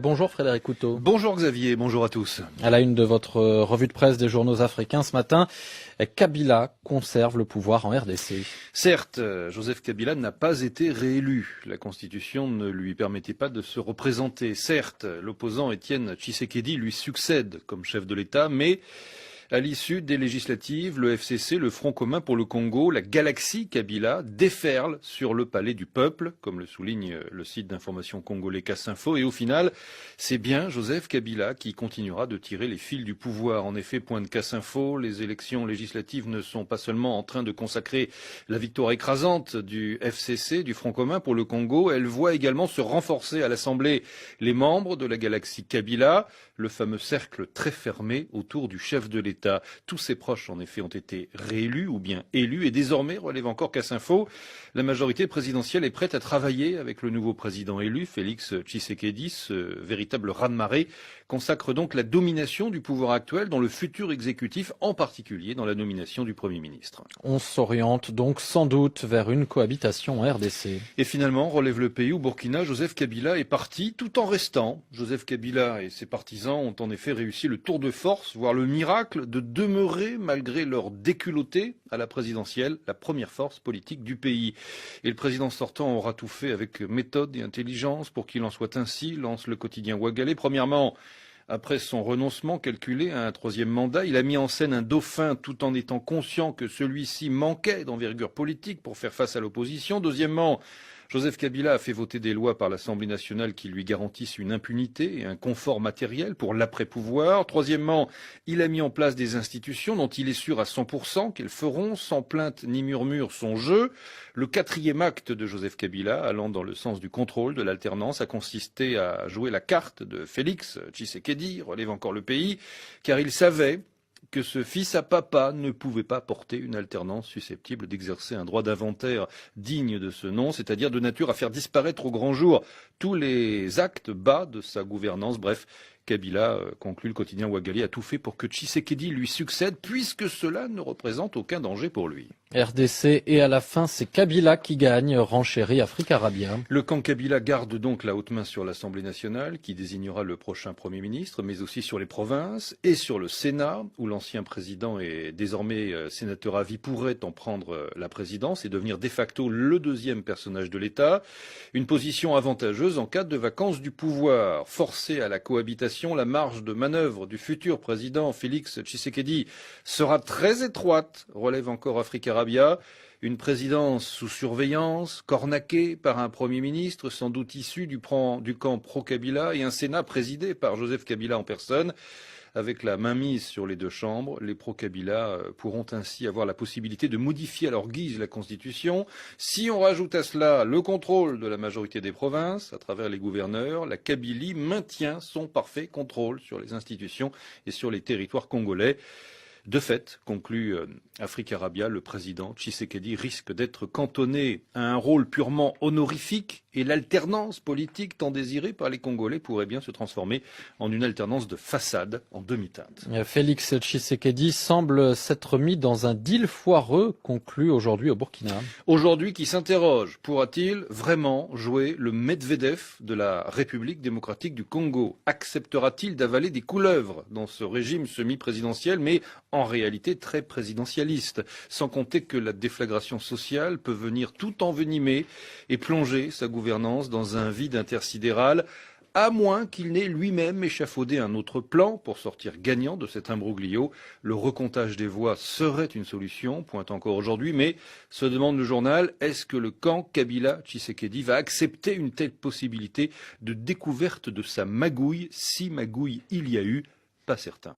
Bonjour Frédéric Couteau. Bonjour Xavier, bonjour à tous. À la une de votre revue de presse des journaux africains ce matin, Kabila conserve le pouvoir en RDC. Certes, Joseph Kabila n'a pas été réélu. La Constitution ne lui permettait pas de se représenter. Certes, l'opposant Étienne Tshisekedi lui succède comme chef de l'État, mais à l'issue des législatives, le FCC, le Front commun pour le Congo, la galaxie Kabila déferle sur le palais du peuple, comme le souligne le site d'information congolais Casse-Info. Et au final, c'est bien Joseph Kabila qui continuera de tirer les fils du pouvoir. En effet, point de Casse-Info, les élections législatives ne sont pas seulement en train de consacrer la victoire écrasante du FCC, du Front commun pour le Congo, elles voient également se renforcer à l'Assemblée les membres de la galaxie Kabila, le fameux cercle très fermé autour du chef de l'État. Tous ses proches, en effet, ont été réélus ou bien élus et désormais, relève encore Casse-Info, la majorité présidentielle est prête à travailler avec le nouveau président élu, Félix Tshisekedi. Ce véritable raz-de-marée consacre donc la domination du pouvoir actuel dans le futur exécutif, en particulier dans la nomination du Premier ministre. On s'oriente donc sans doute vers une cohabitation en RDC. Et finalement, relève le pays, au Burkina, Joseph Kabila est parti tout en restant. Joseph Kabila et ses partisans ont en effet réussi le tour de force, voire le miracle, de demeurer, malgré leur déculotté, à la présidentielle, la première force politique du pays. Et le président sortant aura tout fait avec méthode et intelligence pour qu'il en soit ainsi, lance le quotidien Ouagalé. Premièrement, après son renoncement calculé à un troisième mandat, il a mis en scène un dauphin tout en étant conscient que celui-ci manquait d'envergure politique pour faire face à l'opposition. Deuxièmement, Joseph Kabila a fait voter des lois par l'Assemblée nationale qui lui garantissent une impunité et un confort matériel pour l'après-pouvoir. Troisièmement, il a mis en place des institutions dont il est sûr à 100% qu'elles feront, sans plainte ni murmure, son jeu. Le quatrième acte de Joseph Kabila, allant dans le sens du contrôle de l'alternance, a consisté à jouer la carte de Félix Tshisekedi, relève encore le pays, car il savait que ce fils à papa ne pouvait pas porter une alternance susceptible d'exercer un droit d'inventaire digne de ce nom, c'est-à-dire de nature à faire disparaître au grand jour tous les actes bas de sa gouvernance. Bref, Kabila, conclut le quotidien Ouagali, a tout fait pour que Tshisekedi lui succède, puisque cela ne représente aucun danger pour lui. RDC et à la fin, c'est Kabila qui gagne, renchérit Africarabia. Le camp Kabila garde donc la haute main sur l'Assemblée nationale, qui désignera le prochain Premier ministre, mais aussi sur les provinces et sur le Sénat, où l'ancien président et désormais sénateur à vie pourrait en prendre la présidence et devenir de facto le deuxième personnage de l'État. Une position avantageuse en cas de vacance du pouvoir. Forcé à la cohabitation, la marge de manœuvre du futur président Félix Tshisekedi sera très étroite, relève encore Africarabia. Une présidence sous surveillance, cornaquée par un Premier ministre sans doute issu du camp pro-Kabila et un Sénat présidé par Joseph Kabila en personne. Avec la mainmise sur les deux chambres, les pro-Kabila pourront ainsi avoir la possibilité de modifier à leur guise la Constitution. Si on rajoute à cela le contrôle de la majorité des provinces, à travers les gouverneurs, la Kabylie maintient son parfait contrôle sur les institutions et sur les territoires congolais. De fait, conclut Africarabia, le président Tshisekedi risque d'être cantonné à un rôle purement honorifique et l'alternance politique tant désirée par les Congolais pourrait bien se transformer en une alternance de façade en demi-teinte. Félix Tshisekedi semble s'être mis dans un deal foireux, conclu aujourd'hui au Burkina. Aujourd'hui, qui s'interroge, pourra-t-il vraiment jouer le Medvedev de la République démocratique du Congo? Acceptera-t-il d'avaler des couleuvres dans ce régime semi-présidentiel, mais en réalité très présidentialiste, sans compter que la déflagration sociale peut venir tout envenimer et plonger sa gouvernance dans un vide intersidéral, à moins qu'il n'ait lui-même échafaudé un autre plan pour sortir gagnant de cet imbroglio. Le recomptage des voix serait une solution, pointe encore aujourd'hui, mais se demande le journal, est-ce que le camp Kabila-Tshisekedi va accepter une telle possibilité de découverte de sa magouille, si magouille il y a eu? Pas certain.